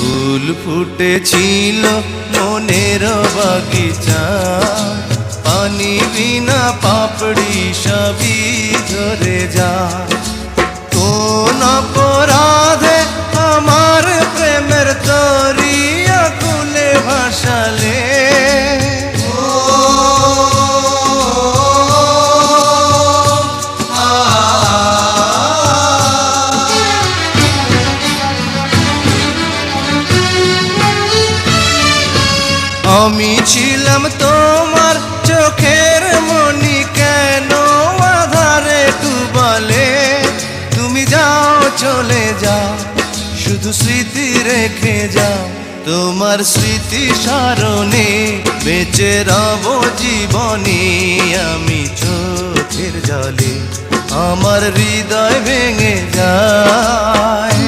ফুল ফুটেছিল মনের বাগিচা, পানি বিনা পাপড়ি সবই ঝরে যা। কোন অপরাধে আমার প্রেমের দরিয়া কুলে ভাসালে, আমি ছিলাম তোমার চোখের মনি, কেন আধারে ডুবালে? তুমি যাও চলে যাও, শুধু স্মৃতি রেখে যাও। তোমার স্মৃতি স্মরণে বেঁচে রব জীবনে আমি চোখের জলে, আমার হৃদয় ভেঙে যায়।